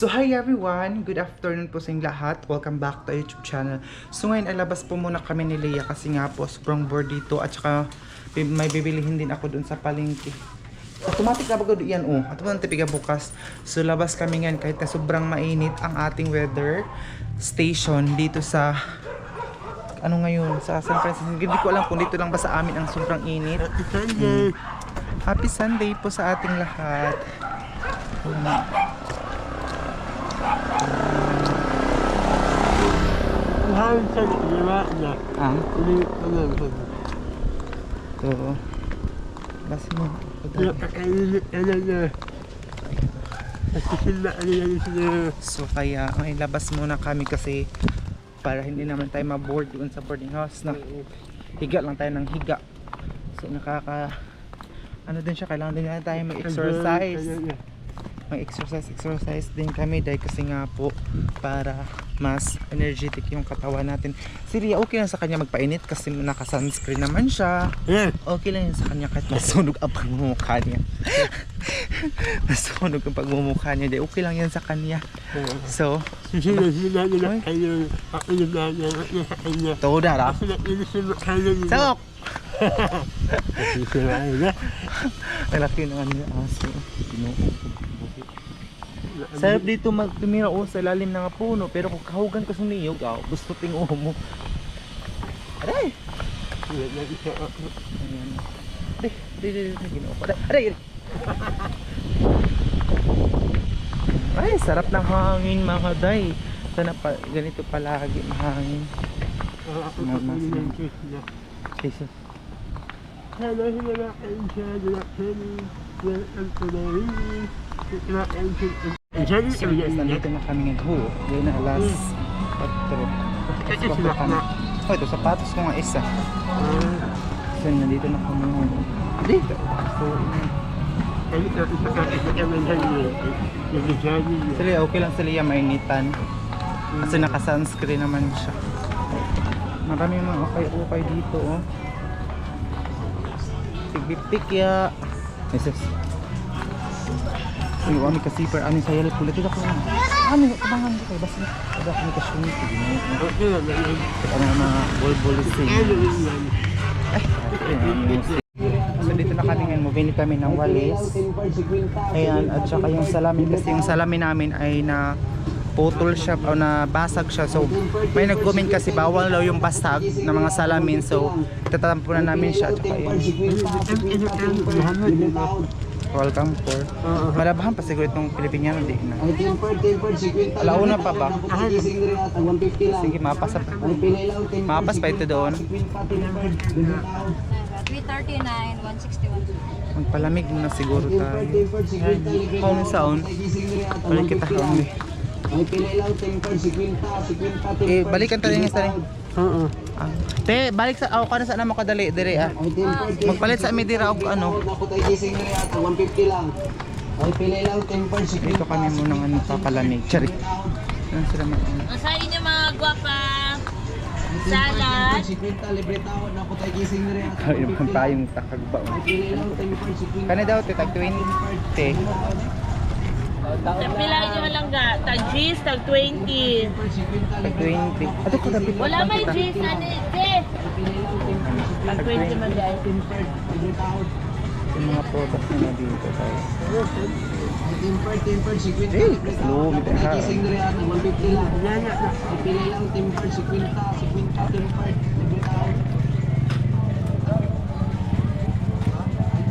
So hi everyone! Good afternoon po sa inyong lahat. Welcome back to our YouTube channel. So ngayon ay labas po muna kami ni Leia kasi nga po sobrang bored dito at saka may bibilihin din ako dun sa palengke. Automatic na bago yan at ito tipiga bukas. So labas kami ngayon kahit na sobrang mainit ang ating weather station dito sa ano ngayon sa San Francisco. Hindi ko alam kung dito lang ba sa amin ang sobrang init. Happy Sunday po sa ating lahat. Oo. Basta mo. So kaya may labas muna kami kasi para hindi naman tayo ma-board doon sa boarding house na higa lang tayo ng higa. So ano din siya, kailangan din natin tayo mag-exercise. Mag-exercise din kami dahil kasi nga po para mas energetic yung katawan natin. Si Ria, okay lang sa kanya magpainit kasi naka-sunscreen naman siya. Okay lang yun sa kanya kahit masunog ang pagmumukha niya. Masunog ang pagmumukha niya dahil okay lang yan sa kanya. So, todo na. Sok! Malaki naman yung aso. Sarap dito magtumira sa lalim ng puno, pero kung kahugan ka sa niyog, gusto ting mo. Aray! Aray! Ay, sarap ng hangin mga day. Sana pa, ganito palagi mahangin. Jesus. Nandito na kami ngayon. Ngayon na alas 4. Oh, ito sapatos ko nga isa. So nandito na kami ngayon. Dito. So okay lang sa Leia mainitan. Kasi naka-sunscreen naman siya. Marami mga ukay-ukay dito Pig-pig ya. Meses. Ay, kami kasi per amin sa yellow kulit ako na. Ano, kabangan ko kay basta. Ada kami ka shuni tignan. Ano mga bol-bol sing. Ay, so dito na kami ngayon, mabili kami ng walis. Ayan, at saka yung salamin kasi yung salamin namin ay na putol siya o na basag siya. So may nag-comment kasi bawal daw yung basag ng mga salamin. So tatampo na namin siya. At saka welcome for malabahan pa siguro itong Pilipiniano di na. Alauna pa ba? Sige, mapas pa ito doon. 339, 161. Magpalamig muna siguro tayo. Kaunong sound balik kita kaunong balikan tayo yung isa rin. Te, balik sa ako kana sa na makadali dire magpalit sa mi dira og ano. 150 lang. Ay pili lang 10%. Dito kami muna ng papalamig. Chari. Ano sila mga Sa inyo mga gwapa. Salad. 50 libre tawad na po tayo gising dire. Ay, naman tayong takagba. Pili lang 10%. Kana daw te tag 20. Te. Pilain nyo lang ga. Tag G's, tag 20. Tag 20. Ato ko dapat. Wala may G's na ni G's. Tag 20 man dahil. Yung mga products na dito tayo. 10%, 50 Eh, libre slow, tawad na po bitaw. tayo gising dire 150 lang. Pili lang 10%, 50 libre tawad.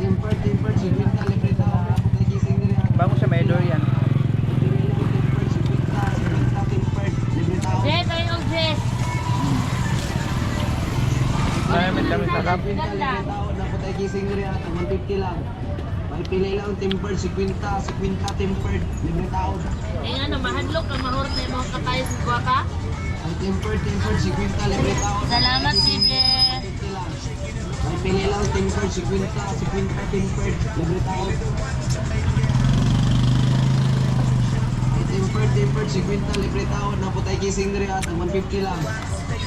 10%, 50 libre tawad na po tayo gising dire. Bago siya may door yan. G's, ay yung G's. Ay, may dami sa kap. Tawad na po tayo gising dire 150 lang. May pili lang 10%, 50, 10%, libre tawad. Eh nga na, mahadlok ang mahurot na yung mga katayo sa gwapa. Ang 10%, 50, libre tawad. Salamat, Bibi. 50 lang. May pili lang 10%, 50, 10%, libre tawad. 10%, 50, libre tawad na po tayo gising dire 150 lang.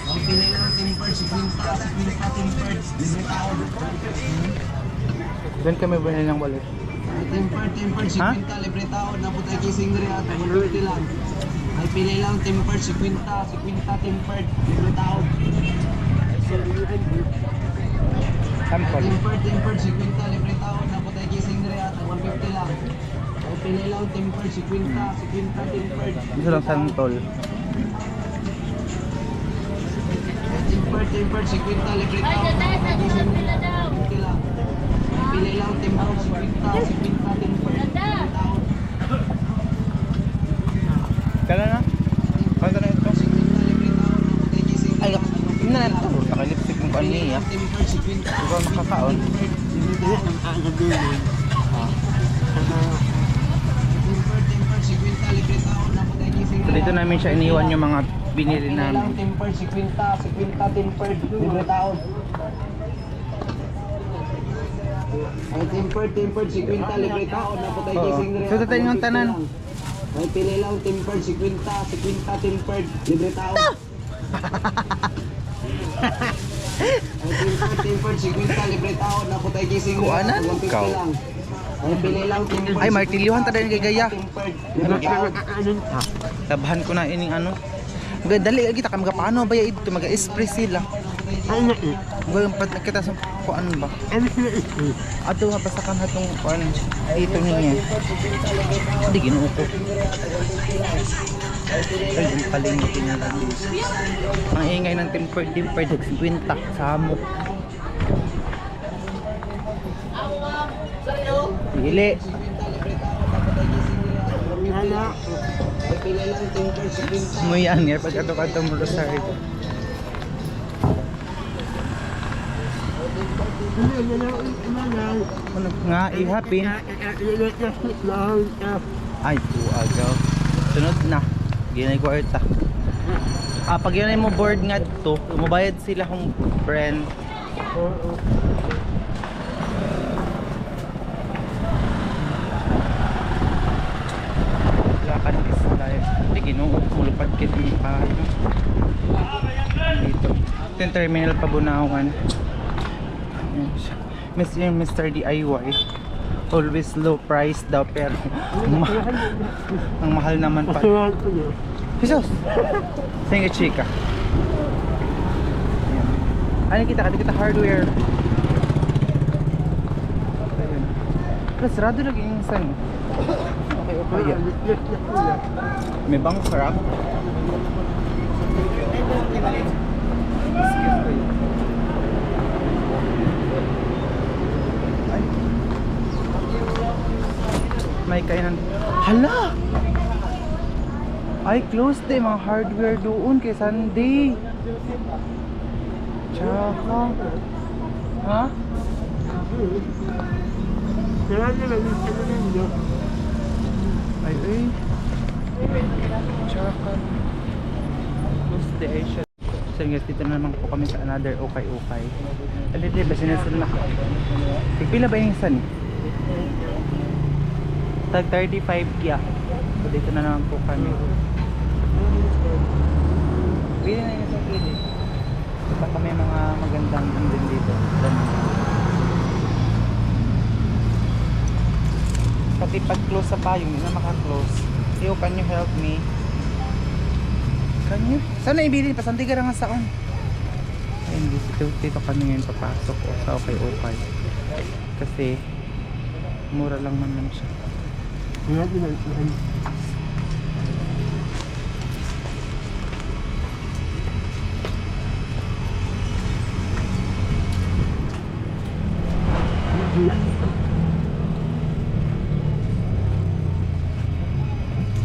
May pili lang 10%, 50, 10%, libre tawad. Doon kami bumili ng wallet. Tempered, 50, libre taon. Napot ay kising rin at 150 lang. Ay pili lang, tempered, 50, tempered, libre taon. Sample. Tempered, 50, libre taon. Napot ay kising rin at 150 lang. Ay pili lang, tempered, 50, tempered. Gusto lang santol. Tempered, 50, libre Ay, taon. tatay, sa kulang sila daw. 50 lang. Ay pili lang, tempered, 50, tempered, libre taon. Kala na? Kala na ito? Ay, yun na ito. Nakalipstick mo pa niya. Ikaw nakakaon. So, dito namin siya iniwan yung mga binili namin. Tempered, 50, tempered, libre taon. Ay tempered, 50, libre taon. Naputay Oo. gising rin. So, tatay ng tanan. Ay pili lang, tempered, 50, tempered, libre taon. Ay tempered, 50, libre taon. Naputay gising rin. Kuanan? 150 Ikaw. lang. Ay pili lang, tempered. Ay, martilyuhan tayo kay Gaya. Tempered, libre taon. Labahan ko na ining ano. Dali kita ka magpaano ba ito mag-spray sila. Gayong pat kita sa kuan ba. Ato nga pasakan hatong kuan dito niya. Hindi ginuo ko. Ay, yung palingitin na lang. Ang ingay ng tempered 50 sa hamok. Dili. Ay pili lang, tempered, 50. Muyan nga pag ato mo rosary. Ano nga ihapin? Ay, agaw. Sunod na. Ginay kwarta. Pag yun ay mo board nga to, mabayad sila kung friend. Lakan is life. Hindi ginoo, mulupad kit yung paano. Dito. Ito yung terminal Pabunawan. Ayan siya. Mr. DIY. Always low price daw pero ang mahal naman pa. Jesus! Sige chika. Ayan. Ano kita hardware. Ayun. Pero sarado lagi yung san. Okay, okay. May bang crap? Excuse me. Ay. May kainan. Hala! Ay, close din mga hardware doon kay Sunday. Tsaka. Ha? Ay, ay. Tsaka. Close din ay siya. So guys, dito na naman po kami sa another ukay-ukay. Alito ba sinasun na? Pila ba yung san? Tag 35 kya. So dito na naman po kami. Pili na yung sa kilid. Baka may mga magandang din dito. Pati pag close sa payong, hindi na maka-close. Yo, can you help me? Can you? Sana ibili pa, santi ka nga saan? Ayun, dito kami ngayon papasok o sa okay. Kasi mura lang naman siya.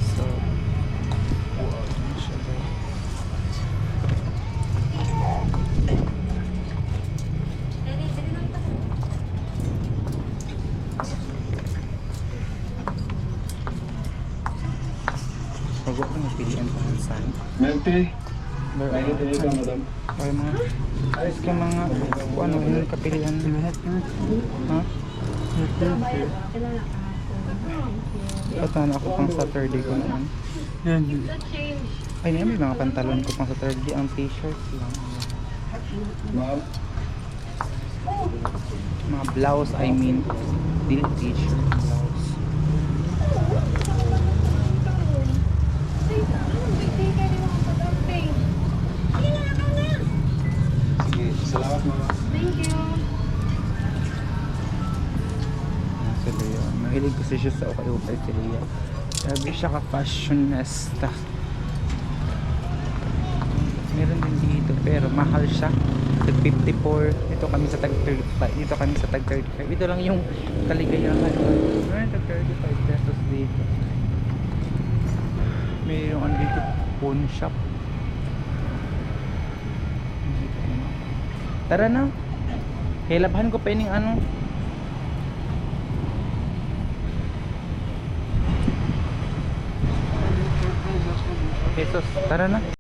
So, siya ba? Bago ko napilian pa ng saan. Mente, Pero may hindi ka, madam. ay mga ayos ka mga ano yung kapilian ha? Patan ako pang Saturday ko naman. Ay may mga pantalon ko pang Saturday, ang t-shirt lang. Ma'am. Mga blouse, I mean. Dili t-shirt, blouse. Sige, salamat mama. Thank you. Si Lea. Mahilig kasi siya sa ukay-ukay si Lea. Sabi siya ka fashionista. Meron din dito pero mahal siya. Tag 54. Ito kami sa tag 35. Dito kami sa tag 35. Ito lang yung kaligayahan. Meron tag 35 pesos dito. Mayroong ano dito pawn shop. Tara na. Hilabhan ko pa ining ano. Pesos. Tara na.